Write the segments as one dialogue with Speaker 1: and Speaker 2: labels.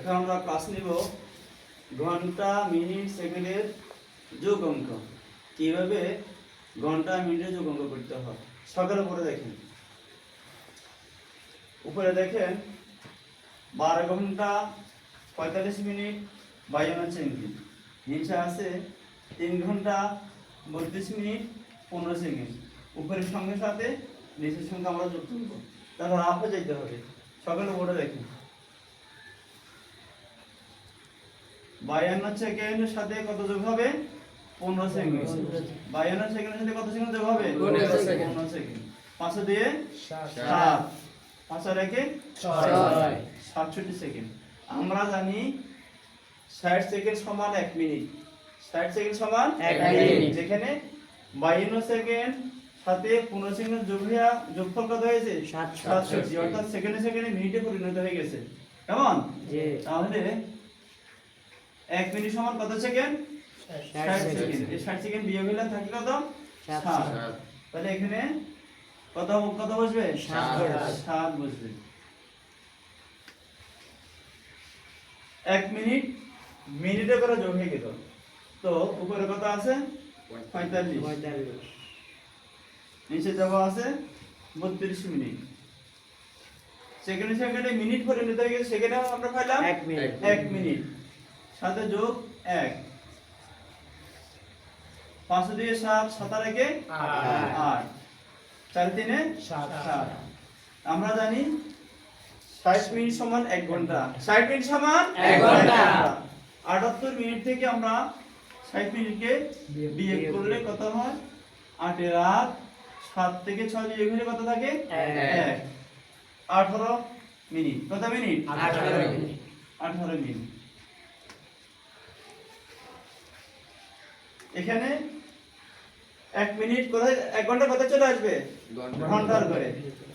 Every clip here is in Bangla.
Speaker 1: এখন আমরা ক্লাস নিব ঘন্টা মিনিট সেকেন্ডের যোগ অঙ্ক। কিভাবে ঘন্টা মিনিটের যোগ অঙ্ক করতে হয়। সকালে উপরে দেখেন, উপরে দেখেন 12 ঘন্টা 45 মিনিট 52 সেকেন্ড। নিচে আছে 3 ঘন্টা 32 মিনিট 15 সেকেন্ড। উপরের সঙ্গে সাথে নিচের সঙ্গে আমরা যোগ করব। তারপর আপে যেতে হবে। সকালে উপরে দেখেন 52 সেকেন্ডের সাথে কত যোগ হবে? 15 সেকেন্ড। 52 সেকেন্ডের সাথে কত সেকেন্ড যোগ হবে? 15 সেকেন্ড। 5 দিয়ে 7, 5 আর 1 6, 67 সেকেন্ড। আমরা জানি 60 সেকেন্ড সমান 1 মিনিট। 60 সেকেন্ড সমান 1 মিনিট। যেখানে 52 সেকেন্ড সাথে 15 সেকেন্ড যোগফল কত হয়েছে? 67। অর্থাৎ সেকেন্ডে সেকেন্ডে মিনিটে পরিণত হয়ে গেছে। কেমন? জি। তাহলে 1 মিনিট সমান কত সেকেন্ড? 60 সেকেন্ড। এই 60 সেকেন্ড বিয়োগ হলে থাকে কত? 7। তাহলে এখানে কত বসবে? 7 বসবে। 1 মিনিট মিনিটে করে যোগ হয়ে গেল। তো উপরে কত আছে? 45। নিচে দেওয়া আছে 32 মিনিট। সেকেন্ডে সেকেন্ডে মিনিট পরিণত হয়ে গেছে। সেকেন্ডে আমরা পাইলাম 1 মিনিট। সাথে যোগ 1, 5 দিয়ে 7, 7 আর 1 8, 4 3 7। আমরা জানি 60 মিনিট সমান 1 ঘন্টা। 60 মিনিট সমান 1 ঘন্টা। 78 মিনিট থেকে আমরা 60 মিনিটকে বিয়োগ করলে কত হয়? 8 এর 8, 7 থেকে 6 বিয়োগ হলে কত থাকে? 1। 18 মিনিট। কত মিনিট? 18 মিনিট। 18 মিনিট। এখানে 1 মিনিট কোথায়? 1 ঘন্টা কোথায় চলে আসবে? ঘন্টার ঘরে।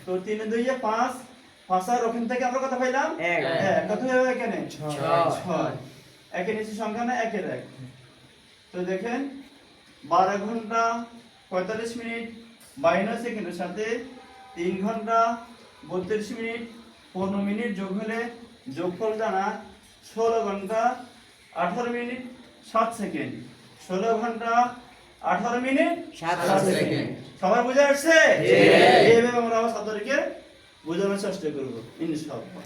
Speaker 1: তো 3 2 5, 5 আর ওখান থেকে আমরা কত পাইলাম? 1। কত হবে এখানে? 6। একের নিচে সংখ্যা না 1 এর 1। তো দেখেন 12 ঘন্টা 45 মিনিট 52 সেকেন্ডের সাথে 3 ঘন্টা 32 মিনিট 15 মিনিট যোগ হলে যোগফল জানা 16 ঘন্টা 18 মিনিট 7 সেকেন্ড। 16 ঘন্টা 18 মিনিট 7 সেকেন্ড। সবার বুঝে আসছে? এইভাবে আমরা ছাত্রদেরকে বোঝানোর চেষ্টা করব ইনশাআল্লাহ।